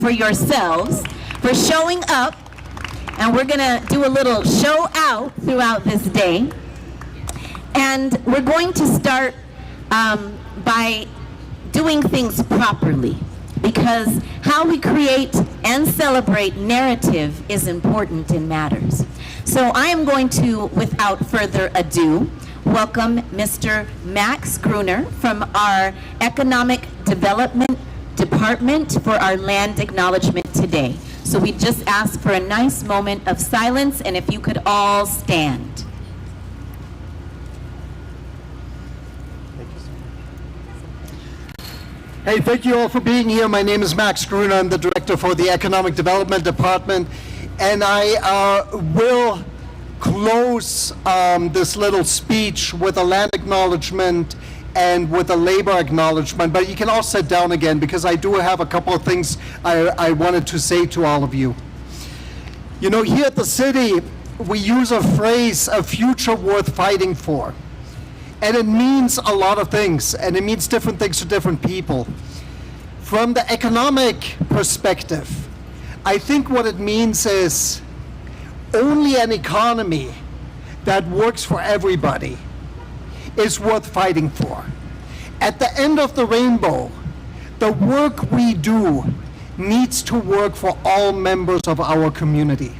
for yourselves for showing up, and we're gonna do a little show out throughout this day. And we're going to start by doing things properly, because how we create and celebrate narrative is important and matters. So I am going to, without further ado, welcome Mr. Max Gruner from our Economic Development Department for our land acknowledgement today. So we just ask for a nice moment of silence, and if you could all stand. Hey, thank you all for being here. My name is Max Gruner. I'm the director for the Economic Development Department, and I will close this little speech with a land acknowledgement and with a labor acknowledgement, but you can all sit down again because I do have a couple of things I wanted to say to all of you. You know, here at the city, we use a phrase, a future worth fighting for. And it means a lot of things, and it means different things to different people. From the economic perspective, I think what it means is only an economy that works for everybody is worth fighting for. At the end of the rainbow, the work we do needs to work for all members of our community.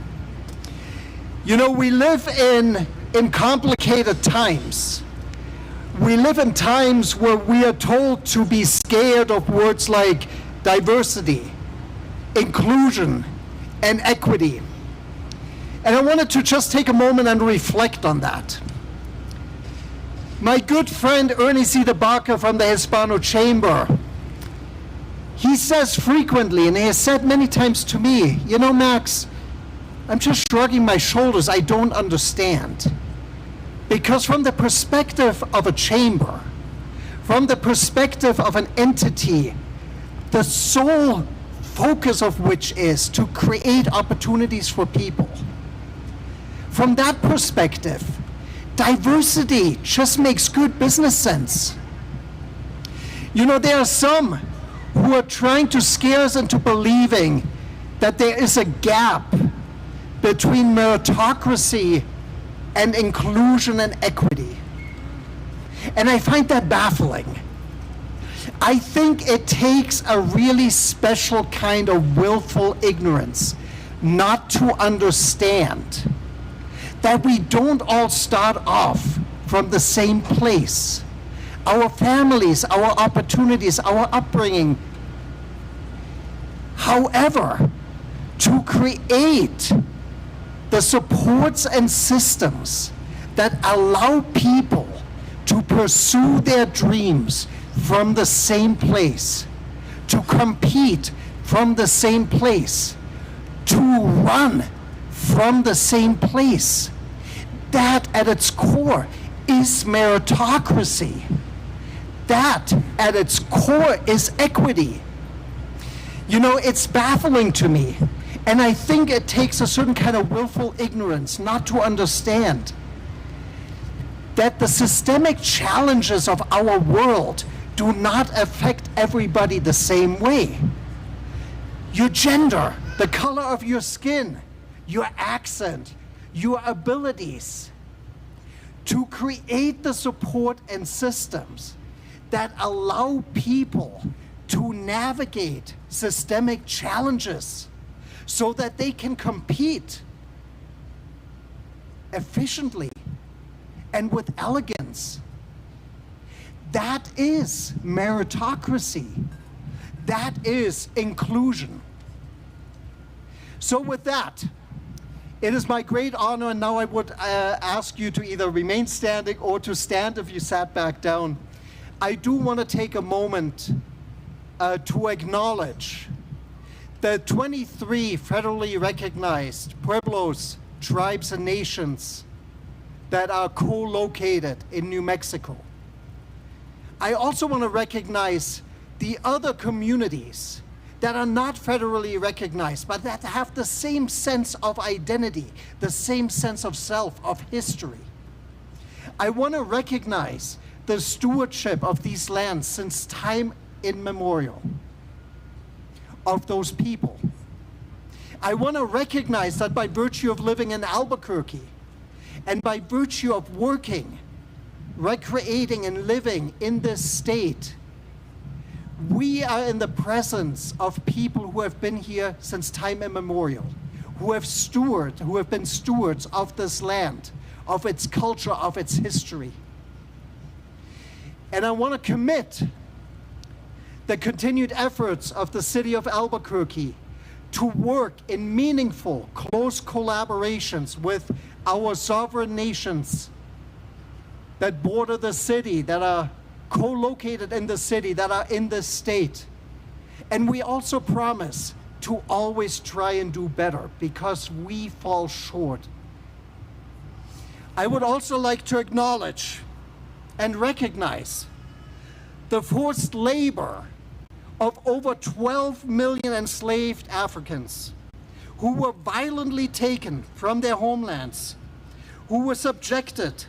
You know, we live in complicated times. We live in times where we are told to be scared of words like diversity, inclusion, and equity. And I wanted to just take a moment and reflect on that. My good friend Ernie C. DeBaca from the Hispano Chamber, he says frequently, and he has said many times to me, you know, Max, I'm just shrugging my shoulders, I don't understand. Because from the perspective of a chamber, from the perspective of an entity, the sole focus of which is to create opportunities for people, from that perspective, diversity just makes good business sense. You know, there are some who are trying to scare us into believing that there is a gap between meritocracy and inclusion and equity. And I find that baffling. I think it takes a really special kind of willful ignorance not to understand that we don't all start off from the same place. Our families, our opportunities, our upbringing. However, to create the supports and systems that allow people to pursue their dreams from the same place, to compete from the same place, to run from the same place. That at its core is meritocracy. That at its core is equity. You know, it's baffling to me, and I think it takes a certain kind of willful ignorance not to understand that the systemic challenges of our world do not affect everybody the same way. Your gender, the color of your skin, your accent, your abilities, to create the support and systems that allow people to navigate systemic challenges so that they can compete efficiently and with elegance. That is meritocracy. That is inclusion. So with that, it is my great honor, and now I would ask you to either remain standing or to stand if you sat back down. I do want to take a moment to acknowledge the 23 federally recognized pueblos, tribes, and nations that are co-located in New Mexico. I also want to recognize the other communities that are not federally recognized, but that have the same sense of identity, the same sense of self, of history. I want to recognize the stewardship of these lands since time immemorial. of those people. I want to recognize that by virtue of living in Albuquerque and by virtue of working, recreating and living in this state, we are in the presence of people who have been here since time immemorial, who have been stewards of this land, of its culture, of its history. And I want to commit the continued efforts of the city of Albuquerque to work in meaningful, close collaborations with our sovereign nations that border the city, that are co-located in the city, that are in this state. And we also promise to always try and do better because we fall short. I would also like to acknowledge and recognize the forced labor of over 12 million enslaved Africans who were violently taken from their homelands, who were subjected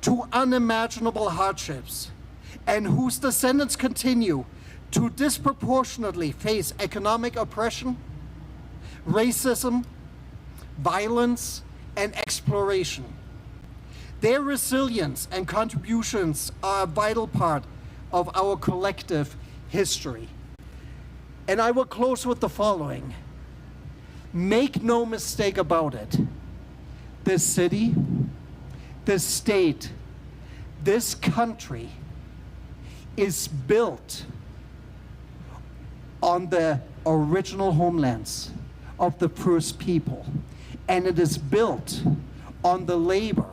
to unimaginable hardships, and whose descendants continue to disproportionately face economic oppression, racism, violence, and exploration. Their resilience and contributions are a vital part of our collective history. And I will close with the following. Make no mistake about it. This city, this state, this country is built on the original homelands of the first people. And it is built on the labor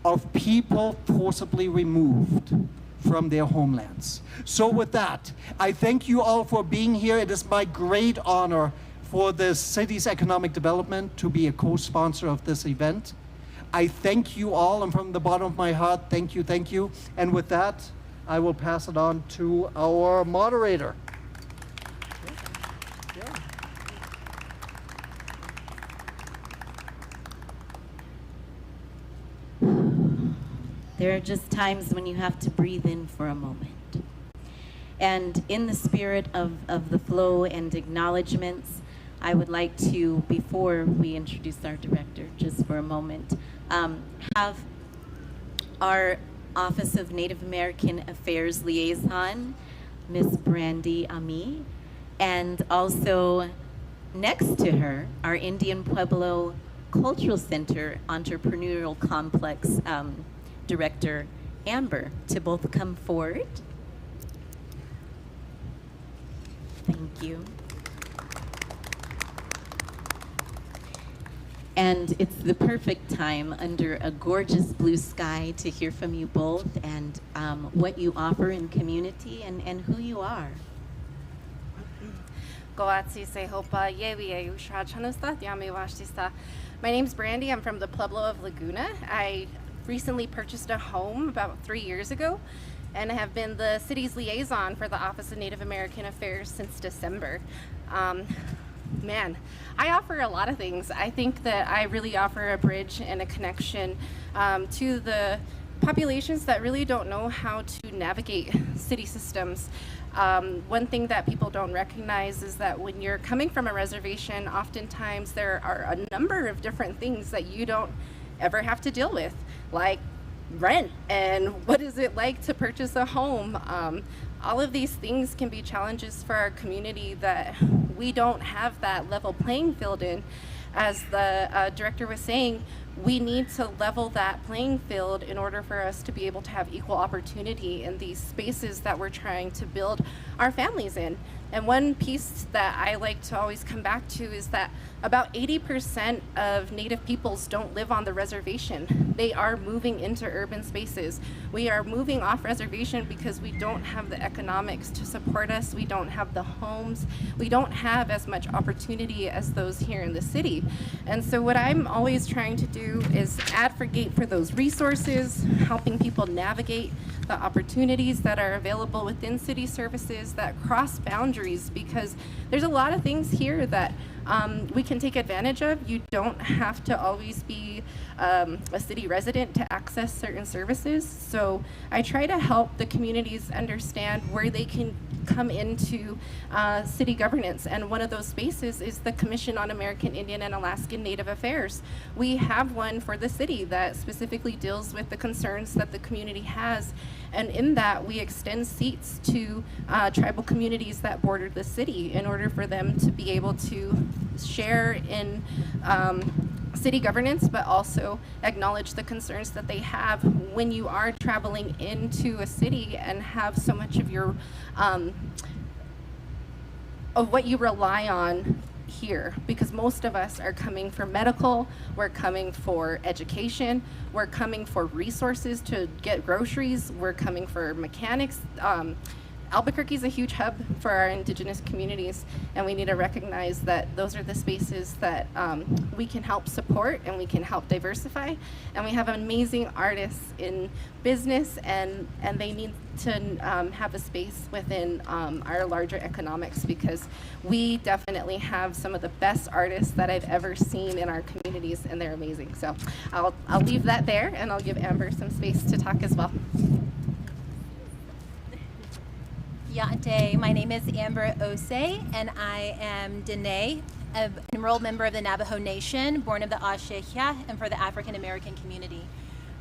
of people forcibly removed from their homelands. So with that, I thank you all for being here. It is my great honor for the city's economic development to be a co-sponsor of this event. I thank you all, and from the bottom of my heart, thank you, thank you. And with that, I will pass it on to our moderator. There are just times when you have to breathe in for a moment. And in the spirit of the flow and acknowledgements, I would like to, before we introduce our director, just for a moment, have our Office of Native American Affairs Liaison, Ms. Brandy Ami, and also next to her, our Indian Pueblo Cultural Center Entrepreneurial Complex Director, Amber, to both come forward. Thank you. And it's the perfect time under a gorgeous blue sky to hear from you both and what you offer in community and who you are. My name's Brandy. I'm from the Pueblo of Laguna. I recently purchased a home about 3 years ago and have been the city's liaison for the Office of Native American Affairs since December. Man, I offer a lot of things. I think that I really offer a bridge and a connection to the populations that really don't know how to navigate city systems. One thing that people don't recognize is that when you're coming from a reservation, oftentimes there are a number of different things that you don't ever have to deal with, like rent and what is it like to purchase a home. All of these things can be challenges for our community that we don't have that level playing field in. As the director was saying, we need to level that playing field in order for us to be able to have equal opportunity in these spaces that we're trying to build our families in. And one piece that I like to always come back to is that about 80% of Native peoples don't live on the reservation. They are moving into urban spaces. We are moving off reservation because we don't have the economics to support us. We don't have the homes. We don't have as much opportunity as those here in the city. And so what I'm always trying to do is advocate for those resources, helping people navigate the opportunities that are available within city services that cross boundaries, because there's a lot of things here that we can take advantage of. You don't have to always be a city resident to access certain services. So I try to help the communities understand where they can come into city governance, and one of those spaces is the Commission on American Indian and Alaskan Native Affairs. We have one for the city that specifically deals with the concerns that the community has, and in that we extend seats to tribal communities that border the city in order for them to be able to share in city governance, but also acknowledge the concerns that they have when you are traveling into a city and have so much of your of what you rely on here, because most of us are coming for medical, we're coming for education, we're coming for resources to get groceries, we're coming for mechanics. Albuquerque is a huge hub for our indigenous communities, and we need to recognize that those are the spaces that we can help support and we can help diversify. And we have amazing artists in business, and they need to have a space within our larger economics, because we definitely have some of the best artists that I've ever seen in our communities, and they're amazing. So I'll leave that there, and I'll give Amber some space to talk as well. Yante. My name is Amber Osei, and I am Dene, an enrolled member of the Navajo Nation, born of the Ashehia, and for the African American community.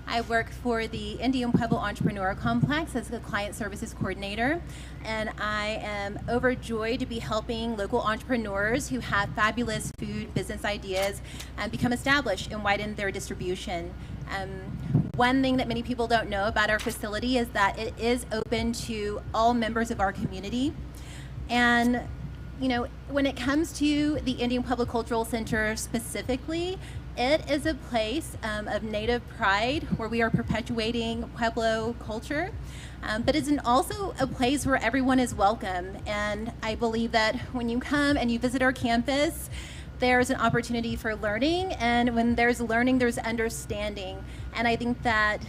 I work for the Indian Pueblo Entrepreneur Complex as the Client Services Coordinator, and I am overjoyed to be helping local entrepreneurs who have fabulous food business ideas become established and widen their distribution. One thing that many people don't know about our facility is that it is open to all members of our community. And you know, when it comes to the Indian Pueblo Cultural Center specifically, it is a place of Native pride where we are perpetuating Pueblo culture, but it's also a place where everyone is welcome. And I believe that when you come and you visit our campus, there's an opportunity for learning, and when there's learning, there's understanding. And I think that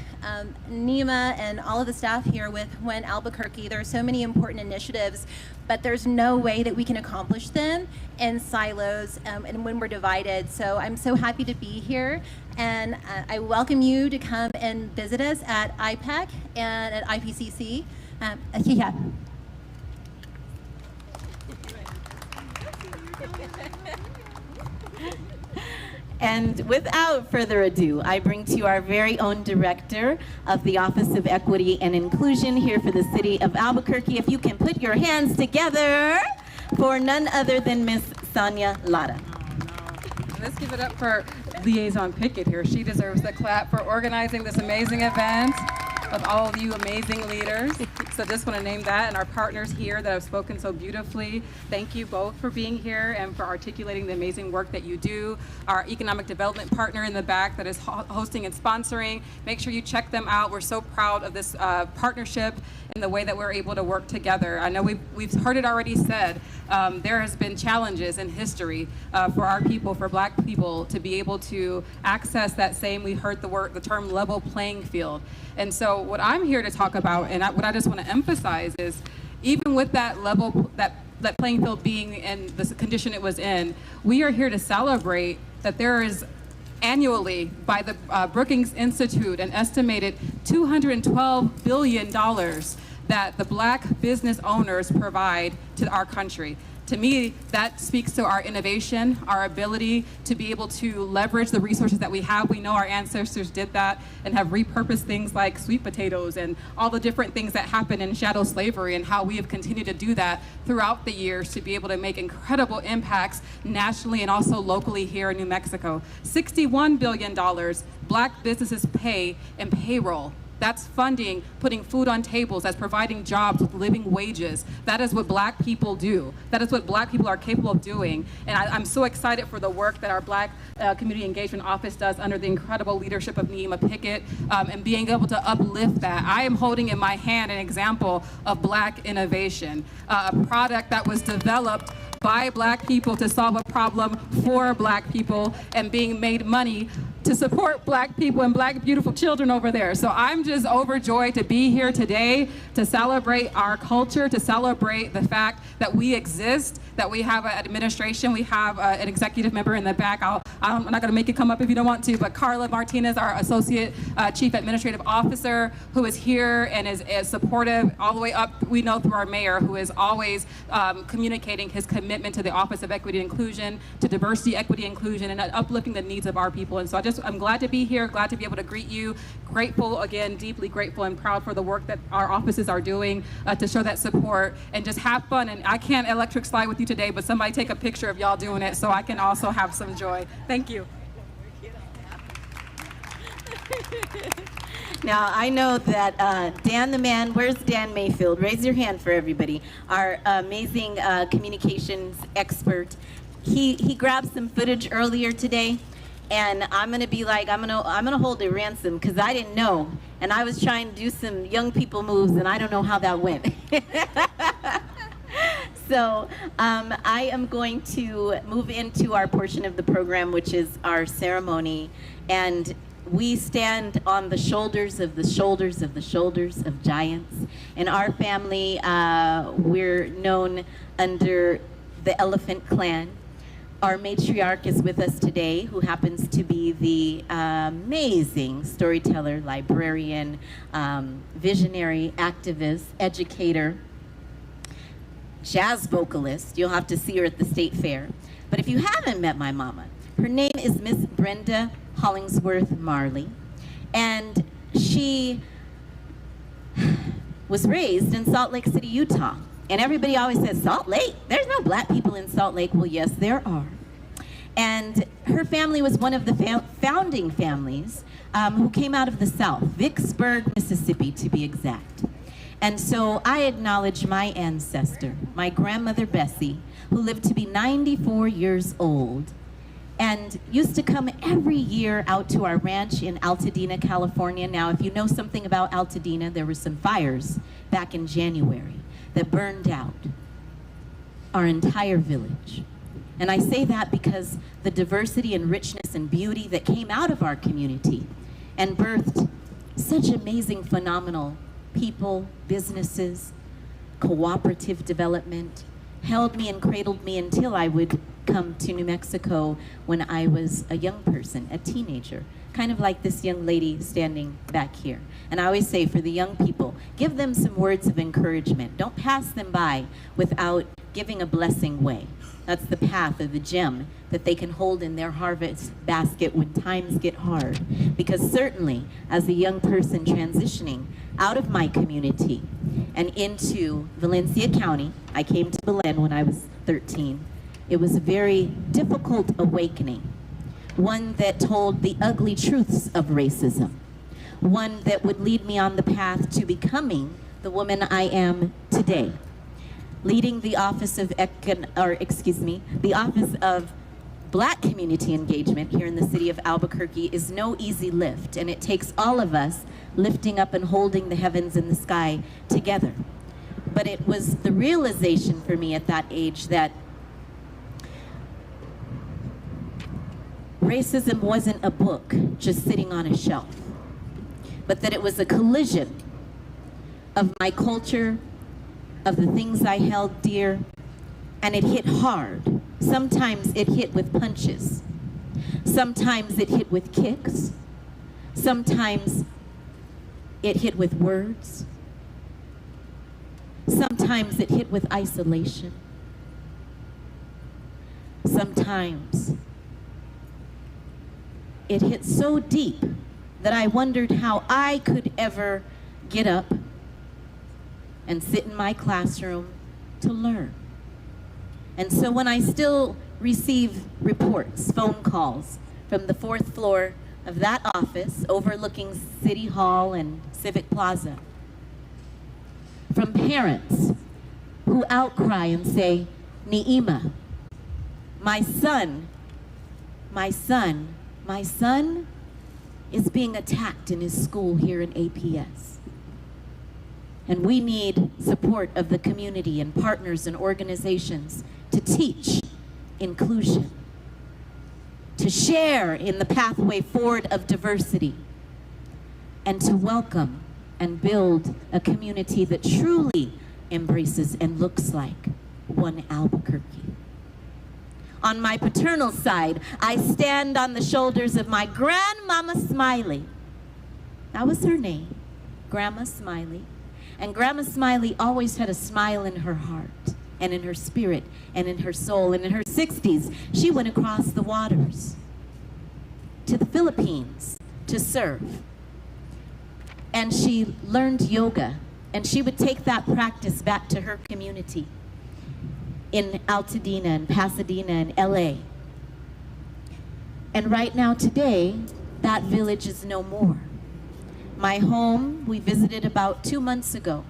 Nima and all of the staff here with When Albuquerque, there are so many important initiatives, but there's no way that we can accomplish them in silos and when we're divided. So I'm so happy to be here, and I welcome you to come and visit us at IPAC and at IPCC. Yeah. And without further ado, I bring to you our very own Director of the Office of Equity and Inclusion here for the City of Albuquerque. If you can put your hands together for none other than Miss Sonya Lara. Let's give it up for Liaison Pickett here. She deserves the clap for organizing this amazing event with all of you amazing leaders. So just want to name that, and our partners here that have spoken so beautifully. Thank you both for being here and for articulating the amazing work that you do. Our economic development partner in the back that is hosting and sponsoring. Make sure you check them out. We're so proud of this partnership and the way that we're able to work together. I know we've heard it already said, there has been challenges in history for our people, for Black people, to be able to access that same, we heard the term level playing field. And so what I'm here to talk about, and what I just want to emphasize is, even with that level, that playing field being in the condition it was in, we are here to celebrate that there is annually by the Brookings Institute an estimated $212 billion that the Black business owners provide to our country. To me, that speaks to our innovation, our ability to be able to leverage the resources that we have. We know our ancestors did that and have repurposed things like sweet potatoes and all the different things that happened in chattel slavery, and how we have continued to do that throughout the years to be able to make incredible impacts nationally and also locally here in New Mexico. $61 billion Black businesses pay in payroll. That's funding, putting food on tables, that's providing jobs with living wages. That is what Black people do. That is what Black people are capable of doing. And I'm so excited for the work that our Black Community Engagement Office does under the incredible leadership of Neema Pickett, and being able to uplift that. I am holding in my hand an example of Black innovation, a product that was developed by Black people to solve a problem for Black people and being made money to support Black people and Black beautiful children over there. So I'm just overjoyed to be here today to celebrate our culture, to celebrate the fact that we exist, that we have an administration, we have an executive member in the back. I'm not going to make it come up if you don't want to, but Carla Martinez, our Associate Chief Administrative Officer, who is here and is supportive all the way up, we know, through our mayor, who is always communicating his commitment to the Office of Equity and Inclusion, to diversity, equity, inclusion, and uplifting the needs of our people. And so I'm glad to be here, glad to be able to greet you, grateful, again, deeply grateful and proud for the work that our offices are doing to show that support, and just have fun. And I can't electric slide with you today, but somebody take a picture of y'all doing it so I can also have some joy. Thank you. Now, I know that Dan the man, where's Dan Mayfield? Raise your hand for everybody. Our amazing communications expert. He grabbed some footage earlier today, and I'm gonna be like, I'm gonna hold a ransom because I didn't know, and I was trying to do some young people moves, and I don't know how that went. So I am going to move into our portion of the program, which is our ceremony, and we stand on the shoulders of the shoulders of the shoulders of giants. In our family, we're known under the Elephant Clan. Our matriarch is with us today, who happens to be the amazing storyteller, librarian, visionary, activist, educator, jazz vocalist. You'll have to see her at the State Fair. But if you haven't met my mama, her name is Miss Brenda Hollingsworth Marley, and she was raised in Salt Lake City, Utah. And everybody always says, Salt Lake? There's no Black people in Salt Lake. Well, yes, there are. And her family was one of the founding families who came out of the South, Vicksburg, Mississippi, to be exact. And so I acknowledge my ancestor, my grandmother Bessie, who lived to be 94 years old, and used to come every year out to our ranch in Altadena, California. Now, if you know something about Altadena, there were some fires back in January that burned out our entire village. And I say that because the diversity and richness and beauty that came out of our community and birthed such amazing, phenomenal people, businesses, cooperative development, held me and cradled me until I would come to New Mexico when I was a young person, a teenager, kind of like this young lady standing back here. And I always say, for the young people, give them some words of encouragement. Don't pass them by without giving a blessing way. That's the path of the gem that they can hold in their harvest basket when times get hard. Because certainly, as a young person transitioning out of my community and into Valencia County, I came to Belen when I was 13. It was a very difficult awakening, one that told the ugly truths of racism, one that would lead me on the path to becoming the woman I am today. Leading the Office of the Office of Black Community Engagement here in the city of Albuquerque is no easy lift, and it takes all of us lifting up and holding the heavens and the sky together. But it was the realization for me at that age that racism wasn't a book just sitting on a shelf, but that it was a collision of my culture, of the things I held dear, and it hit hard. Sometimes it hit with punches. Sometimes it hit with kicks. Sometimes it hit with words. Sometimes it hit with isolation. Sometimes it hit so deep that I wondered how I could ever get up and sit in my classroom to learn. And so when I still receive reports, phone calls from the 4th floor of that office overlooking City Hall and Civic Plaza, from parents who outcry and say, Ni'ima, my son is being attacked in his school here in APS. And we need support of the community and partners and organizations to teach inclusion. to share in the pathway forward of diversity, and to welcome and build a community that truly embraces and looks like one Albuquerque. On my paternal side, I stand on the shoulders of my grandmama Smiley. That was her name, Grandma Smiley. And Grandma Smiley always had a smile in her heart and in her spirit and in her soul. And in her 60s, she went across the waters to the Philippines to serve. And she learned yoga, and she would take that practice back to her community in Altadena and Pasadena and LA. And right now today, that village is no more. My home, we visited about 2 months ago,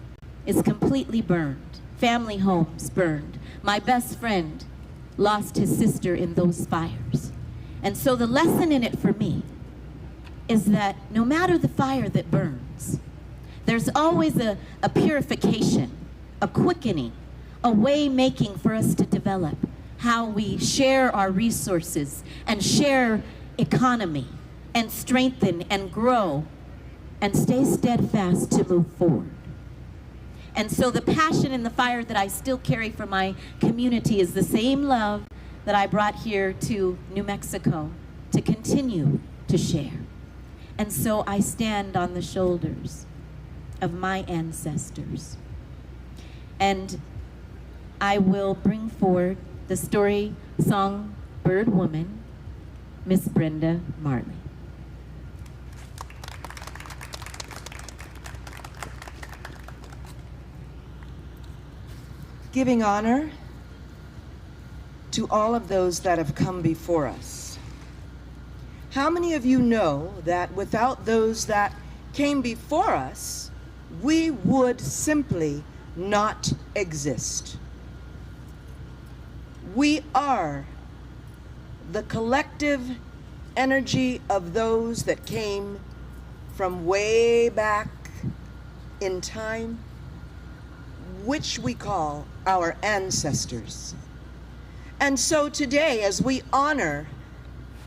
is completely burned. Family homes burned. My best friend lost his sister in those fires. And so the lesson in it for me is that no matter the fire that burns, there's always a purification, a quickening, a way making for us to develop how we share our resources and share economy and strengthen and grow and stay steadfast to move forward. And so the passion and the fire that I still carry for my community is the same love that I brought here to New Mexico to continue to share. And so I stand on the shoulders of my ancestors. And I will bring forward the story songbird woman, Miss Brenda Marley. Giving honor to all of those that have come before us. How many of you know that without those that came before us, we would simply not exist? We are the collective energy of those that came from way back in time, which we call our ancestors. And so today, as we honor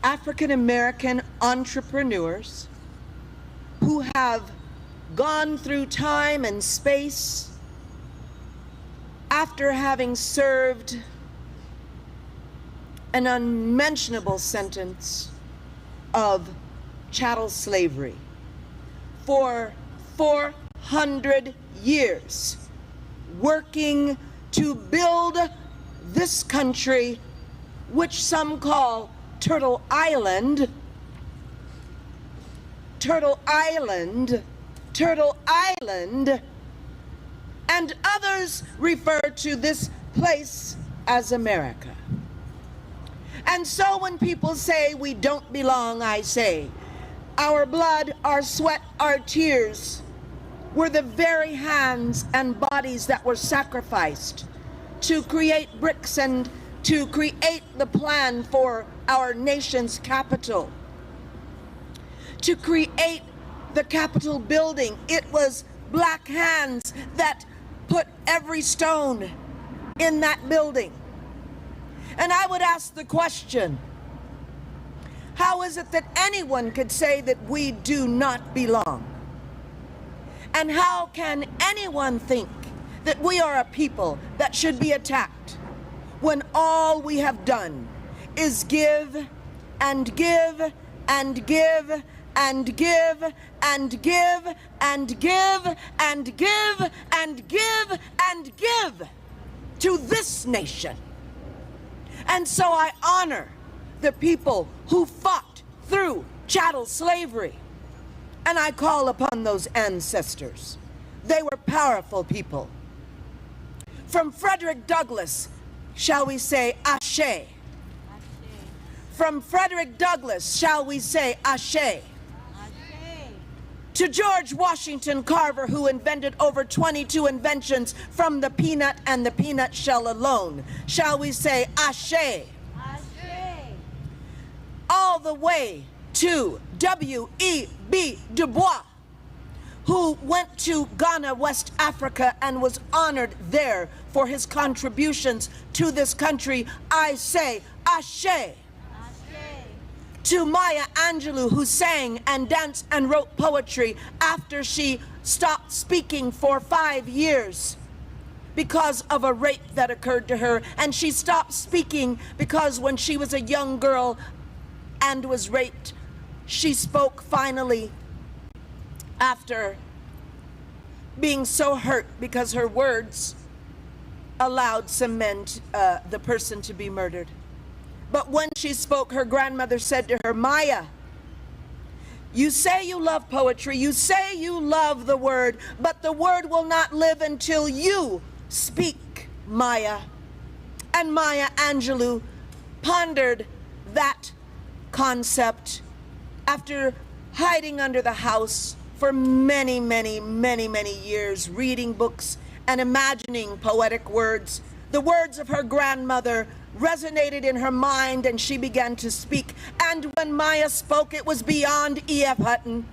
African American entrepreneurs who have gone through time and space after having served an unmentionable sentence of chattel slavery for 400 years, working to build this country, which some call Turtle Island, Turtle Island, Turtle Island, and others refer to this place as America. And so when people say we don't belong, I say, our blood, our sweat, our tears were the very hands and bodies that were sacrificed to create bricks and to create the plan for our nation's capital. To create the Capitol building, it was black hands that put every stone in that building. And I would ask the question, how is it that anyone could say that we do not belong? And how can anyone think that we are a people that should be attacked when all we have done is give and give and give and give and give and give and give and give and give to this nation? And so I honor the people who fought through chattel slavery, and I call upon those ancestors. They were powerful people. From Frederick Douglass, shall we say Ashe? Ashe. From Frederick Douglass, shall we say Ashe? Ashe. To George Washington Carver, who invented over 22 inventions from the peanut and the peanut shell alone, shall we say Ashe? Ashe. All the way to W.E.B. Du Bois, who went to Ghana, West Africa, and was honored there for his contributions to this country. I say Ashe. Ashe. to Maya Angelou, who sang and danced and wrote poetry after she stopped speaking for 5 years because of a rape that occurred to her. And she stopped speaking because when she was a young girl and was raped, she spoke finally after being so hurt because her words allowed some men, the person, to be murdered. But when she spoke, her grandmother said to her, Maya, you say you love poetry, you say you love the word, but the word will not live until you speak, Maya. And Maya Angelou pondered that concept after hiding under the house for many, many, many, many years, reading books and imagining poetic words. The words of her grandmother resonated in her mind, and she began to speak. And when Maya spoke, it was beyond E.F. Hutton.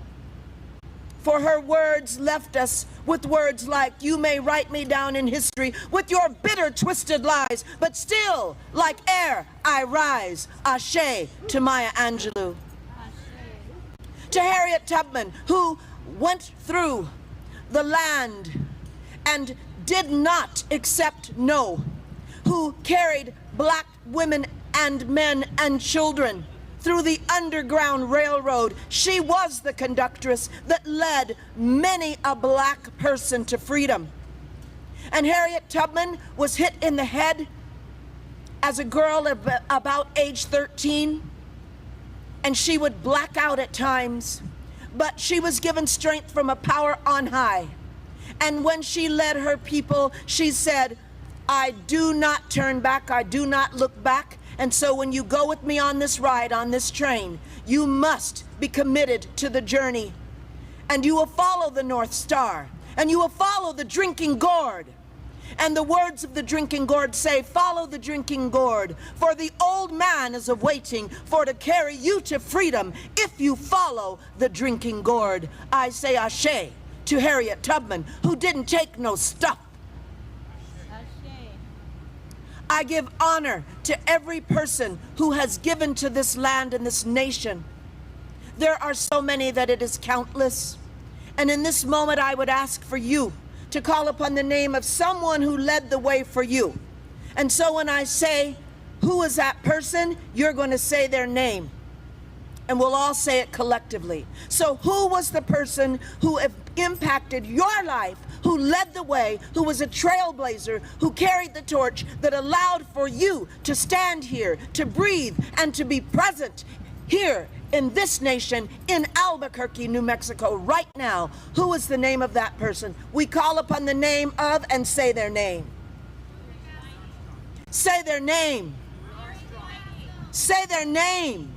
For her words left us with words like, you may write me down in history with your bitter, twisted lies, but still, like air, I rise. Ashe to Maya Angelou. To Harriet Tubman, who went through the land and did not accept no, who carried black women and men and children through the Underground Railroad. She was the conductress that led many a black person to freedom. And Harriet Tubman was hit in the head as a girl of about age 13, and she would black out at times, but she was given strength from a power on high. And when she led her people, she said, I do not turn back, I do not look back. And so when you go with me on this ride, on this train, you must be committed to the journey. And you will follow the North Star, and you will follow the drinking gourd. And the words of the drinking gourd say, follow the drinking gourd, for the old man is awaiting for to carry you to freedom if you follow the drinking gourd. I say ashe to Harriet Tubman, who didn't take no stuff. I give honor to every person who has given to this land and this nation. There are so many that it is countless. And in this moment, I would ask for you to call upon the name of someone who led the way for you. And so when I say, who is that person? You're going to say their name. And we'll all say it collectively. So who was the person who impacted your life, who led the way, who was a trailblazer, who carried the torch that allowed for you to stand here, to breathe, and to be present here in this nation, in Albuquerque, New Mexico, right now? Who is the name of that person? We call upon the name of and say their name. Say their name. Say their name.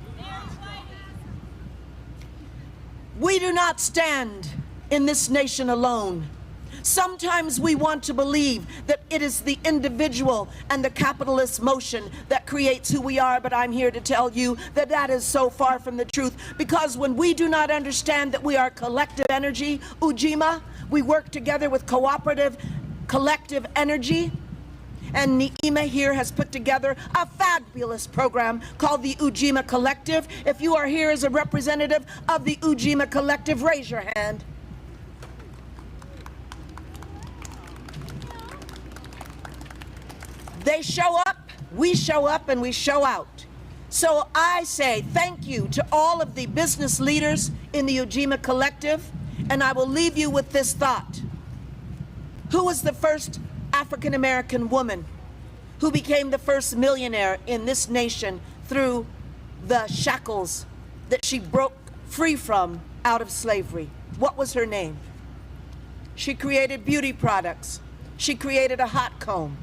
We do not stand in this nation alone. Sometimes we want to believe that it is the individual and the capitalist motion that creates who we are, but I'm here to tell you that that is so far from the truth, because when we do not understand that we are collective energy, Ujima, we work together with cooperative, collective energy. And Ni'ima here has put together a fabulous program called the Ujima Collective. If you are here as a representative of the Ujima Collective, raise your hand. They show up, and we show out. So I say thank you to all of the business leaders in the Ujima Collective, and I will leave you with this thought. Who was the first African-American woman who became the first millionaire in this nation through the shackles that she broke free from out of slavery? What was her name? She created beauty products. She created a hot comb.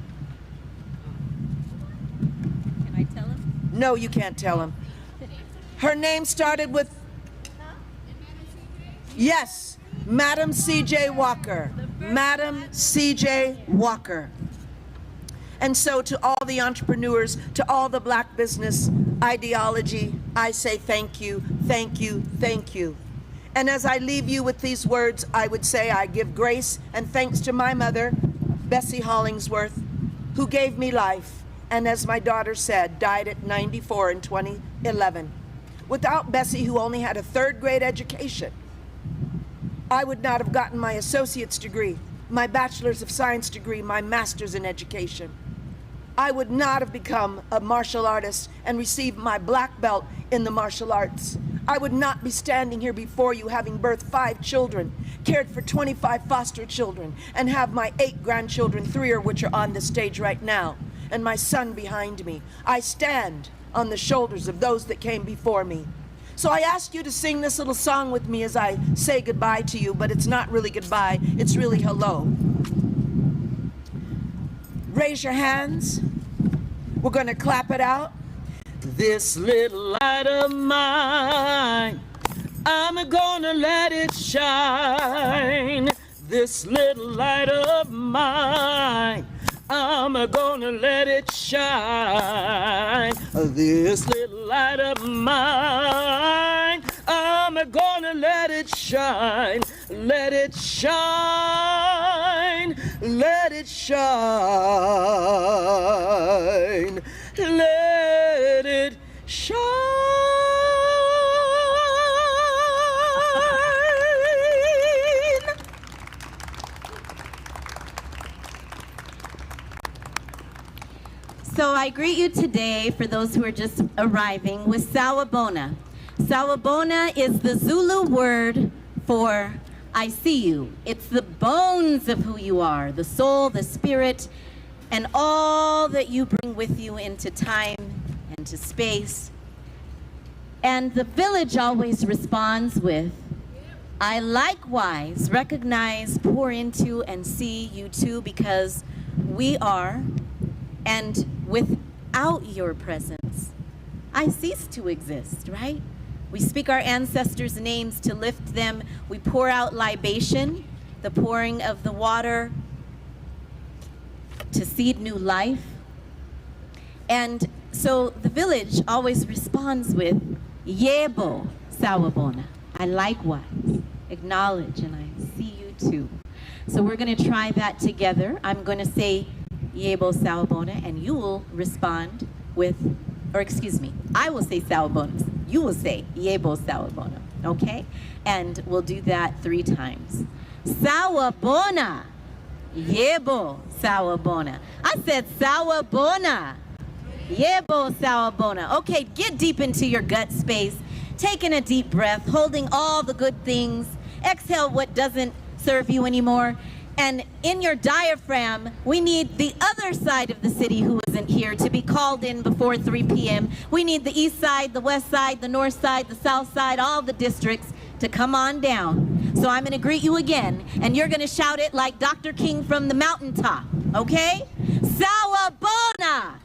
Can I tell him? No, you can't tell him. Her name started with, yes, Madam C.J. Walker. Madam C.J. Walker. And so to all the entrepreneurs, to all the black business ideology, I say thank you, thank you, thank you. And as I leave you with these words, I would say I give grace and thanks to my mother, Bessie Hollingsworth, who gave me life, and as my daughter said, died at 94 in 2011. Without Bessie, who only had a 3rd grade education, I would not have gotten my associate's degree, my bachelor's of science degree, my master's in education. I would not have become a martial artist and received my black belt in the martial arts. I would not be standing here before you having birthed 5 children, cared for 25 foster children, and have my 8 grandchildren, 3 of which are on the stage right now, and my son behind me. I stand on the shoulders of those that came before me. So I ask you to sing this little song with me as I say goodbye to you, but it's not really goodbye, it's really hello. Raise your hands. We're gonna clap it out. This little light of mine, I'm gonna let it shine. This little light of mine, I'm gonna let it shine. This little light of mine, I'm gonna let it shine. Let it shine. Let it shine. Let it shine. So I greet you today, for those who are just arriving, with Sawubona. Sawubona is the Zulu word for I see you. It's the bones of who you are, the soul, the spirit, and all that you bring with you into time and to space. And the village always responds with, I likewise recognize, pour into, and see you too, because we are, and without your presence, I cease to exist, right? We speak our ancestors' names to lift them. We pour out libation, the pouring of the water to seed new life. And so the village always responds with, Yebo Sawubona. I likewise acknowledge and I see you too. So we're going to try that together. I'm going to say Yebo Sawubona, and you will respond with, or excuse me, I will say Sawubona. You will say Yebo Sawubona, okay? And we'll do that 3 times. Sawubona. Yebo Sawubona. I said Sawubona. Yebo Sawubona. Okay, get deep into your gut space. Taking a deep breath, holding all the good things. Exhale what doesn't serve you anymore. And in your diaphragm, we need the other side of the city who isn't here to be called in before 3 p.m. We need the east side, the west side, the north side, the south side, all the districts to come on down. So I'm going to greet you again, and you're going to shout it like Dr. King from the mountaintop, okay? Sawubona!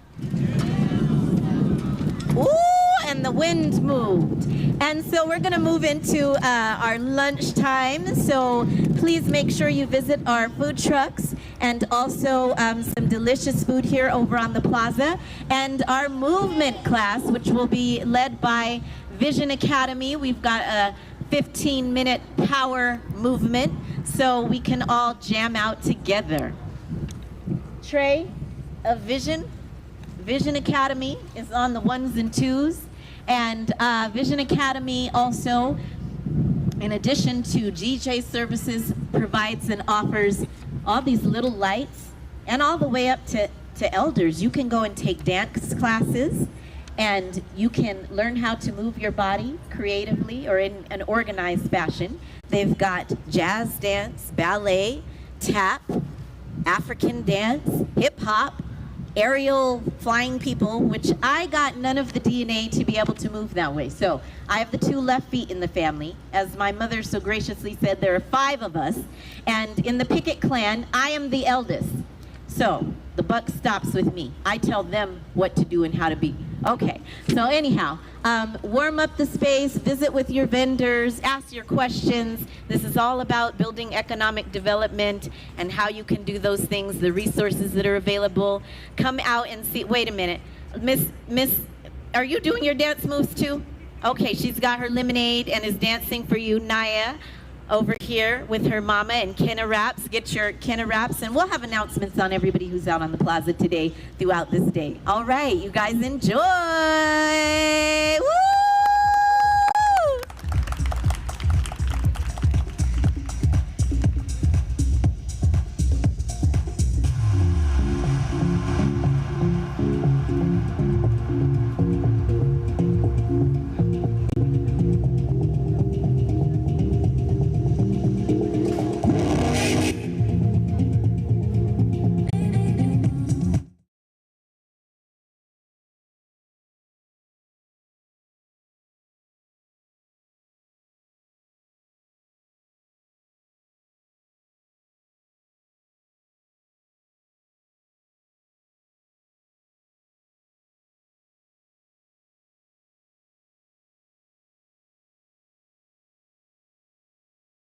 Ooh, and the wind moved. And so we're going to move into our lunch time. So please make sure you visit our food trucks, and also some delicious food here over on the plaza. And our movement class, which will be led by Vision Academy. We've got a 15-minute power movement so we can all jam out together. Trey of Vision Academy is on the 1s and 2s. And Vision Academy also, in addition to DJ services, provides and offers all these little lights, and all the way up to elders. You can go and take dance classes, and you can learn how to move your body creatively or in an organized fashion. They've got jazz dance, ballet, tap, African dance, hip hop, aerial flying people, which I got none of the DNA to be able to move that way. So I have the 2 left feet in the family. As my mother so graciously said, there are 5 of us. And in the Picket clan, I am the eldest. So the buck stops with me. I tell them what to do and how to be. Okay, so anyhow, warm up the space, visit with your vendors, ask your questions. This is all about building economic development and how you can do those things, the resources that are available. Come out and see. Wait a minute. Miss, are you doing your dance moves too? Okay, she's got her lemonade and is dancing for you, Naya, over here with her mama, and Kenna Wraps. Get your Kenna Wraps, and we'll have announcements on everybody who's out on the plaza today throughout this day. All right, you guys enjoy.